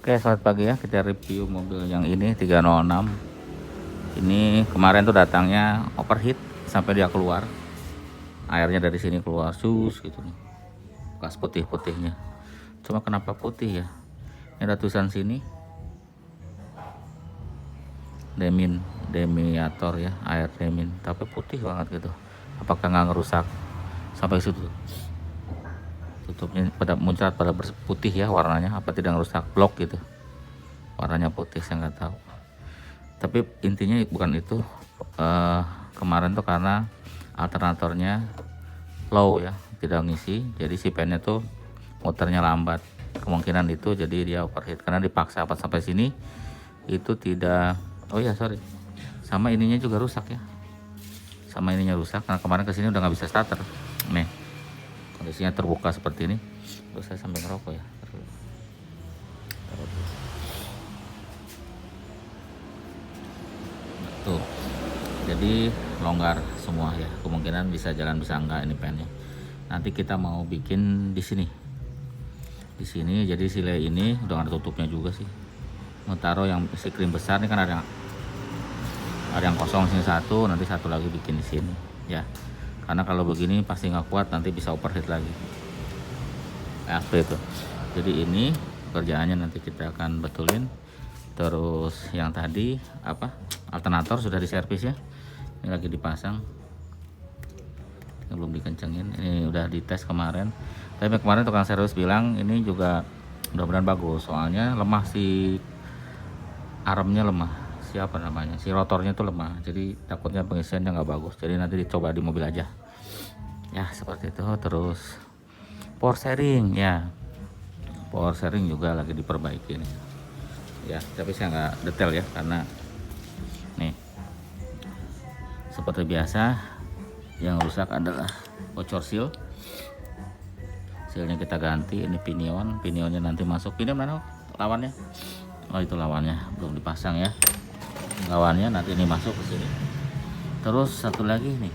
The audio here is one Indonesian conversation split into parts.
Oke, selamat pagi ya. Kita review mobil yang ini 306. Ini kemarin tuh datangnya overheat sampai dia keluar. Airnya dari sini keluar sus gitu nih. Bekas putih-putihnya. Cuma kenapa putih ya? Ini ada tulisan sini. Demiator ya, air demin. Tapi putih banget gitu. Apakah nggak ngerusak sampai situ? Tutupnya pada muncrat pada putih ya warnanya, apa tidak ngerusak blok gitu, warnanya putih, saya nggak tahu. Tapi intinya bukan itu. Kemarin tuh karena alternatornya low ya, tidak ngisi, jadi si pennya tuh muternya lambat, kemungkinan itu, jadi dia overheat karena dipaksa apa sampai sini itu tidak. Oh ya sorry, sama ininya juga rusak ya, sama ininya rusak karena kemarin kesini udah nggak bisa starter nih, kondisinya terbuka seperti ini. Terus saya sambil ngerokok ya. Tuh, jadi longgar semua ya, kemungkinan bisa jalan bisa enggak ini pennya. Nanti kita mau bikin di sini. Di sini jadi sile ini udah ada tutupnya juga sih. Mau taruh yang si krim besar ini kan ada yang kosong sini satu, nanti satu lagi bikin di sini ya. Karena kalau begini pasti nggak kuat, nanti bisa overheat lagi. Seperti itu. Jadi ini pekerjaannya nanti kita akan betulin. Terus yang tadi apa, alternator sudah diservis ya, ini lagi dipasang, ini belum dikencengin, ini udah dites kemarin. Tapi kemarin tukang servis bilang ini juga mudah-mudahan bagus, soalnya lemah si armnya, lemah siapa namanya, si rotornya tuh lemah, jadi takutnya pengisiannya nggak bagus. Jadi nanti dicoba di mobil aja ya, seperti itu. Terus power steering ya, power steering juga lagi diperbaiki nih ya, tapi saya nggak detail ya karena nih seperti biasa yang rusak adalah bocor seal. Sealnya kita ganti. Ini pinionnya nanti masuk. Pinion mana lawannya? Oh itu lawannya belum dipasang ya, lawannya nanti ini masuk ke sini. Terus satu lagi nih,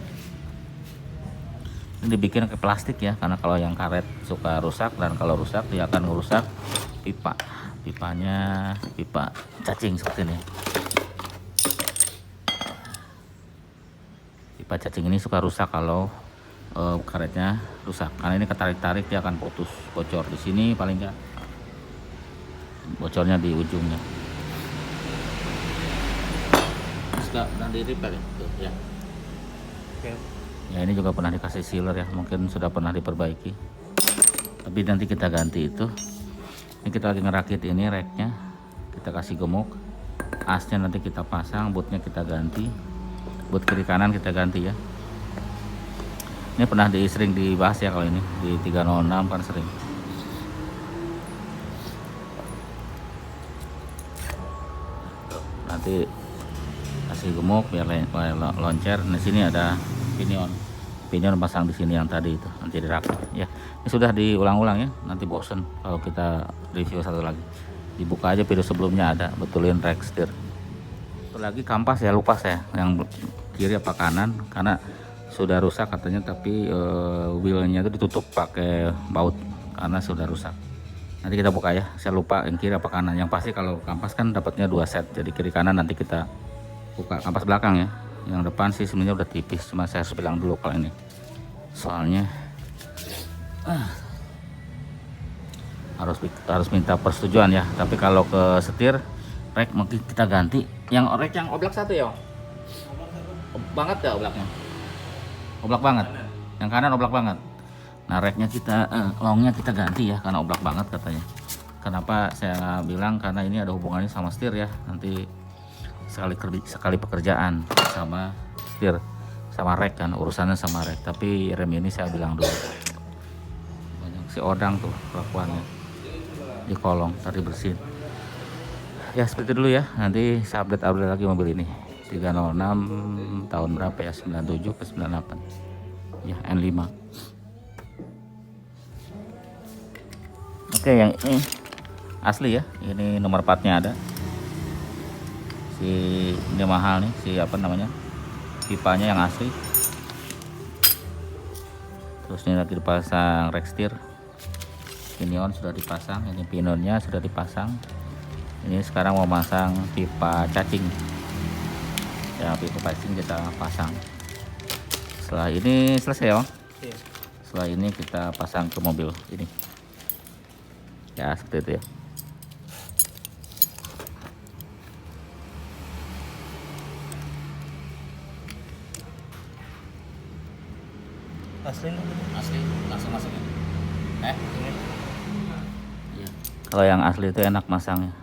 ini dibikin ke plastik ya, karena kalau yang karet suka rusak, dan kalau rusak dia akan merusak pipanya, pipa cacing seperti ini. Pipa cacing ini suka rusak kalau karetnya rusak, karena ini ketarik-tarik dia akan putus, bocor di sini, paling enggak bocornya di ujungnya. Enggak pernah di repair ya. Oke. Ya ini juga pernah dikasih sealer ya, mungkin sudah pernah diperbaiki, tapi nanti kita ganti itu. Ini kita lagi ngerakit ini reknya, kita kasih gemuk, asnya nanti kita pasang, bootnya kita ganti, boot kiri kanan kita ganti ya. Ini pernah sering dibahas ya, kalau ini di 306 kan sering. Nanti kasih gemuk biar loncer. Di sini ada pinion pasang di sini yang tadi itu, nanti dirakit ya. Ini sudah diulang-ulang ya, nanti bosen kalau kita review satu lagi. Dibuka aja video sebelumnya, ada betulin rek setir. Satu lagi kampas ya, lupa saya yang kiri apa kanan, karena sudah rusak katanya, tapi wheelnya itu ditutup pakai baut karena sudah rusak. Nanti kita buka ya, saya lupa yang kiri apa kanan. Yang pasti kalau kampas kan dapatnya 2 set, jadi kiri kanan nanti kita buka. Kampas belakang ya, yang depan sih sebenarnya udah tipis, cuma saya harus bilang dulu kalau ini soalnya harus minta persetujuan ya. Tapi kalau ke setir rek mungkin kita ganti yang rek yang oblak satu ya, banget ya oblaknya, oblak banget, yang kanan oblak banget. Nah reknya kita longnya kita ganti ya, karena oblak banget katanya. Kenapa saya bilang, karena ini ada hubungannya sama setir ya, nanti sekali pekerjaan sama setir sama rek kan, urusannya sama rek. Tapi rem ini saya bilang dulu, banyak si odang tuh kelakuannya di kolong, tadi bersihin ya. Seperti dulu ya, nanti saya update lagi mobil ini 306 tahun berapa ya, 97 ke 98 ya, N5. Oke, yang ini asli ya, ini nomor platnya ada. Ini mahal nih, si apa namanya, pipanya yang asli. Terus ini lagi dipasang rek setir, pinion sudah dipasang, ini pinionnya sudah dipasang, Ini sekarang mau masang pipa cacing ya, pipa cacing kita pasang. Setelah ini selesai ya Bang? Iya. Setelah ini kita pasang ke mobil ini ya, seperti itu ya. Asli langsung masuk ya. ini. Iya. Kalau yang asli itu enak masangnya,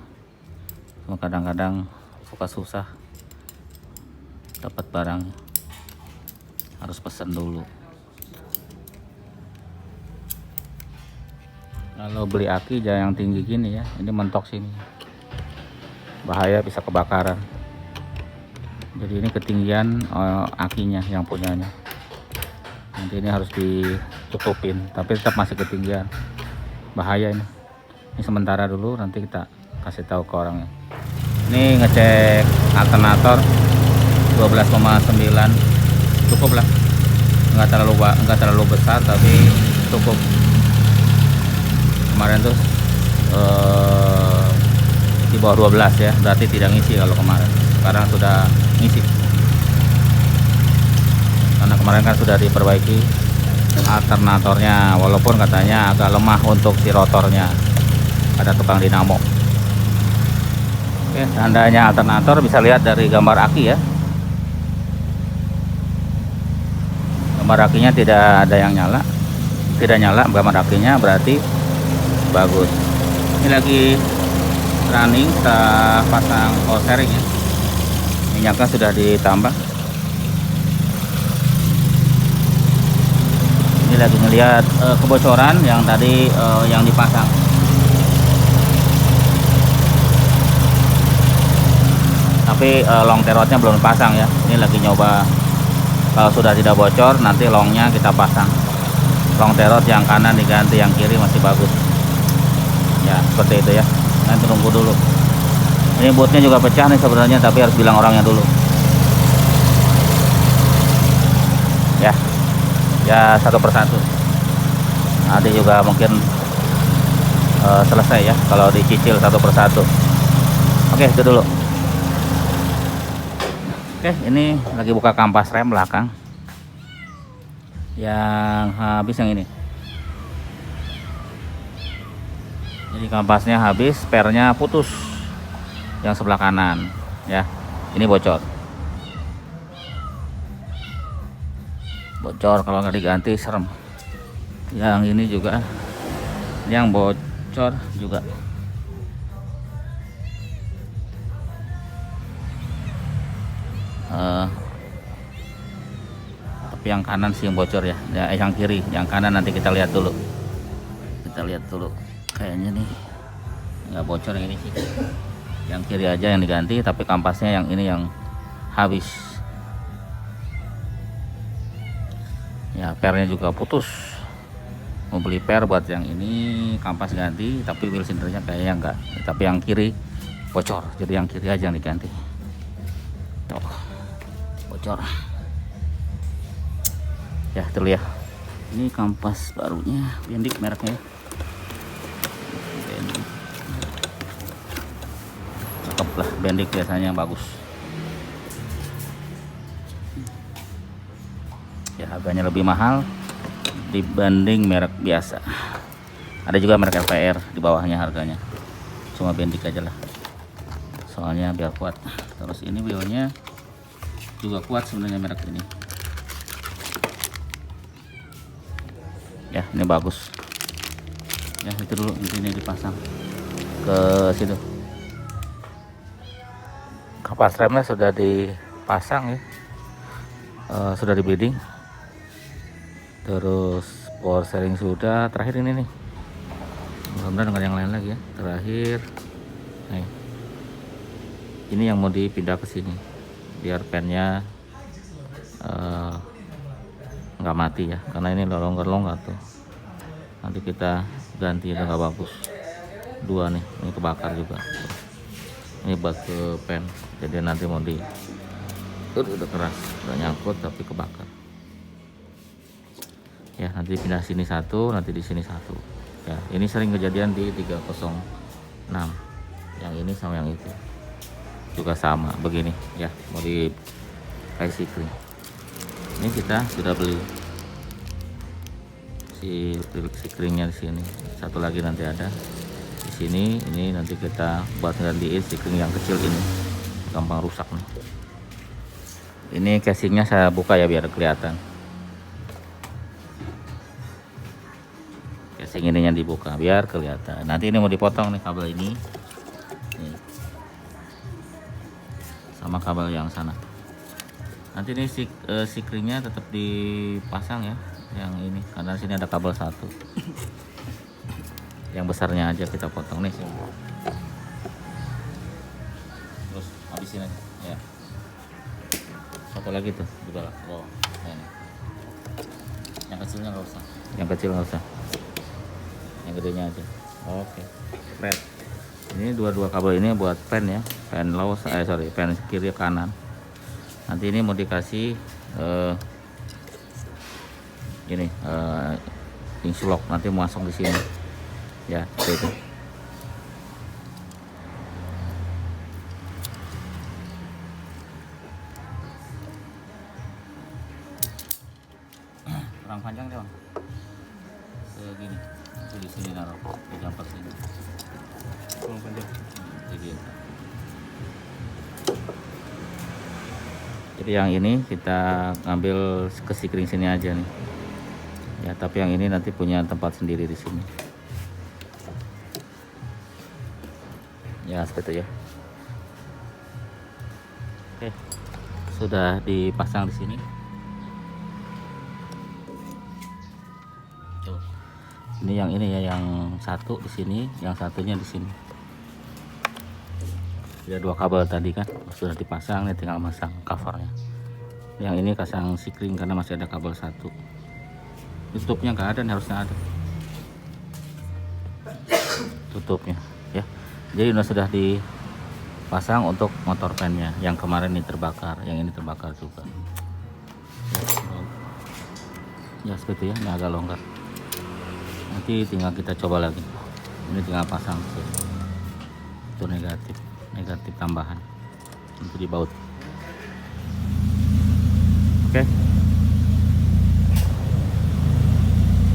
cuma kadang-kadang suka susah dapat barangnya, harus pesan dulu. Kalau beli aki jangan yang tinggi gini ya, ini mentok sini, bahaya bisa kebakaran. Jadi ini ketinggian akinya yang punyanya, nanti ini harus ditutupin, tapi tetap masih ketinggian, bahaya ini. Ini sementara dulu, nanti kita kasih tahu ke orangnya. Ini ngecek alternator 12,9 cukup lah, nggak terlalu besar tapi cukup. Kemarin tuh di bawah 12 ya, berarti tidak ngisi kalau kemarin. Sekarang sudah ngisi karena kemarin kan sudah diperbaiki alternatornya, walaupun katanya agak lemah untuk si rotornya, ada tukang dinamo. Oke, tandanya alternator bisa lihat dari gambar aki ya. Gambar akinya tidak ada yang nyala, tidak nyala gambar akinya, berarti bagus. Ini lagi running, kita pasang power steering ya, minyaknya sudah ditambah. Ini lagi ngelihat kebocoran yang tadi yang dipasang. Tapi long terotnya belum dipasang ya. Ini lagi nyoba, kalau sudah tidak bocor nanti longnya kita pasang. Long terot yang kanan diganti, yang kiri masih bagus ya, seperti itu ya. Nanti tunggu dulu. Ini bootnya juga pecah nih sebenarnya, tapi harus bilang orangnya dulu ya. Ya, satu persatu nanti juga mungkin selesai ya kalau dicicil satu persatu. Oke, itu dulu. Oke, ini lagi buka kampas rem belakang yang habis, yang ini. Jadi kampasnya habis, spernya putus yang sebelah kanan ya. Ini bocor kalau nggak diganti serem. Yang ini juga yang bocor juga. Tapi yang kanan sih yang bocor ya, yang kiri, yang kanan nanti kita lihat dulu. Kayaknya nih nggak bocor, yang ini sih, yang kiri aja yang diganti, tapi kampasnya yang ini yang habis ya. Pernya juga putus, mau beli per buat yang ini kampas ganti, tapi wheel cindernya kayaknya enggak, tapi yang kiri bocor, jadi yang kiri aja yang diganti. Tuh, bocor ya, itu ya. Ini kampas barunya, Bendik mereknya. Cakep lah, Bendik biasanya bagus ya, harganya lebih mahal dibanding merek biasa. Ada juga merek LPR di bawahnya harganya, cuma Bendik aja lah soalnya biar kuat. Terus ini wheelnya juga kuat sebenarnya merek ini ya, ini bagus ya. Itu dulu, ini dipasang ke situ. Kapas remnya sudah dipasang ya, sudah di bleeding. Terus power steering sudah. Terakhir ini nih, mudah-mudahan dengan yang lain lagi ya. Terakhir nih, ini yang mau dipindah ke sini biar pennya nggak mati ya, karena ini longgar tuh. Nanti kita ganti, udah nggak bagus. Dua nih, ini kebakar juga. Ini bak ke pen, jadi nanti mau di udah keras, udah nyangkut tapi kebakar ya. Nanti pindah sini satu, nanti di sini satu ya. Ini sering kejadian di 306 yang ini sama yang itu juga sama begini ya, mau di kayak sikring. Ini kita sudah beli si sikringnya di sini. Satu lagi nanti ada di sini. Ini nanti kita buat gantiin sikring yang kecil ini, gampang rusak nih. Ini casingnya saya buka ya biar kelihatan. Casing ininya dibuka biar kelihatan. Nanti ini mau dipotong nih kabel ini. Nih. Sama kabel yang sana. Nanti ini sikringnya tetap dipasang ya, yang ini karena sini ada kabel satu. Yang besarnya aja kita potong nih. Terus habisin aja ya. Satu lagi tuh juga lah. Oh, ini. Yang kecilnya nggak usah. Yang kecil nggak usah. Yang gedenya aja. Oke. Red. Ini dua kabel ini buat pen ya, pen low, pen kiri kanan. Nanti ini mau dikasih ini insulok, nanti mau masuk di sini ya, seperti itu. Kurang panjang deh bang, segini di sini naruh di jumper sini. Kurang panjang. Jadi yang ini kita ngambil ke sikring sini aja nih ya, tapi yang ini nanti punya tempat sendiri di sini ya, seperti itu ya. Oke, sudah dipasang di sini. Tuh. Ini yang ini ya, yang satu di sini, yang satunya di sini. Ada dua kabel tadi kan sudah dipasang, nih tinggal masang covernya. Yang ini pasang sikring karena masih ada kabel satu. Tutupnya nggak ada nih, harusnya ada tutupnya ya. Jadi sudah dipasang untuk motor pennya. Yang kemarin ini terbakar, yang ini terbakar juga ya, seperti ya. Ini agak longgar, nanti tinggal kita coba lagi. Ini tinggal pasang itu negatif tambahan untuk di baut. Oke.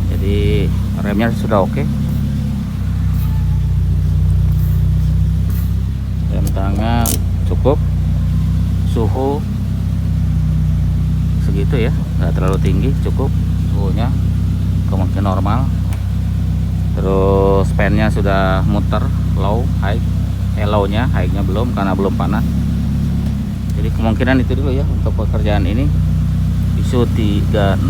Jadi remnya sudah oke. Rem tangan cukup, suhu segitu ya, nggak terlalu tinggi, cukup suhunya kemungkinan normal. Terus pennya sudah muter low, high. Low-nya, high-nya belum karena belum panas. Jadi kemungkinan itu dulu ya untuk pekerjaan ini. ISO 306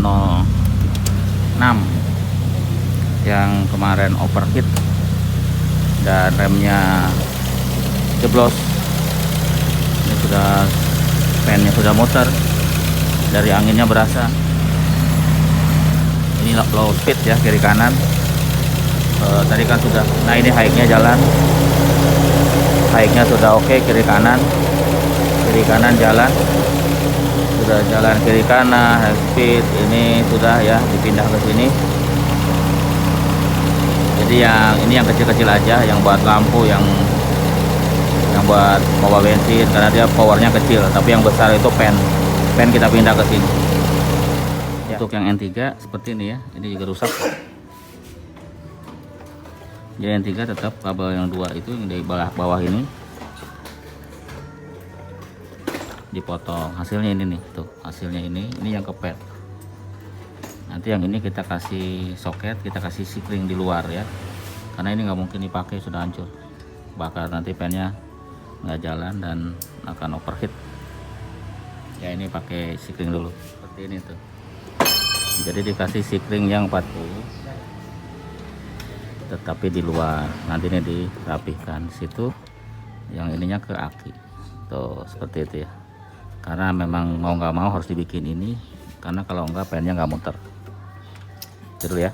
yang kemarin overheat dan remnya jeblos. Ini sudah pennya sudah muter, dari anginnya berasa. Ini low speed ya, kiri kanan. Tadi kan sudah, nah ini high-nya jalan. High-nya sudah oke, kiri kanan jalan, sudah jalan kiri kanan, high speed. Ini sudah ya dipindah ke sini. Jadi yang ini yang kecil-kecil aja, yang buat lampu, yang buat mobil bensin karena dia powernya kecil. Tapi yang besar itu pen kita pindah ke sini ya. Untuk yang N3 seperti ini ya, ini juga rusak. Jadi yang 3 tetap kabel yang 2 itu yang di bawah ini dipotong. Hasilnya ini nih, tuh hasilnya ini yang kepet. Nanti yang ini kita kasih soket, kita kasih sikring di luar ya, karena ini nggak mungkin dipakai, sudah hancur, bakar nanti pennya nggak jalan dan akan overheat ya. Ini pakai sikring dulu seperti ini tuh. Jadi dikasih sikring yang 40 tetapi di luar, nanti ini dirapihkan situ, yang ininya ke aki tuh seperti itu ya. Karena memang mau nggak mau harus dibikin ini, karena kalau enggak pennya nggak muter. Itu dulu ya,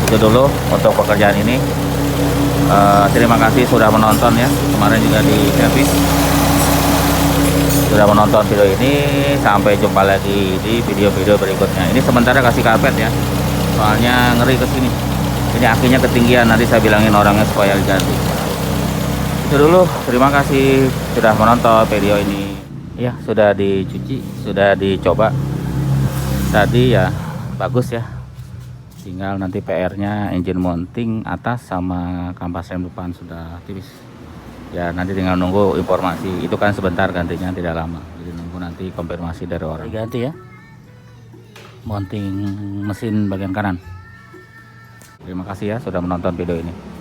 itu dulu untuk pekerjaan ini. Terima kasih sudah menonton ya, kemarin juga di servis, sudah menonton video ini. Sampai jumpa lagi di video-video berikutnya. Ini sementara kasih karpet ya, soalnya ngeri ke sini. Ini akinya ketinggian, nanti saya bilangin orangnya supaya diganti. Itu dulu, terima kasih sudah menonton video ini. Ya, sudah dicuci, sudah dicoba. Tadi ya bagus ya. Tinggal nanti PR-nya engine mounting atas sama kampas rem depan sudah tipis. Ya nanti tinggal nunggu informasi. Itu kan sebentar gantinya, tidak lama. Jadi nunggu nanti konfirmasi dari orang. Ganti ya. Mounting mesin bagian kanan. Terima kasih ya sudah menonton video ini.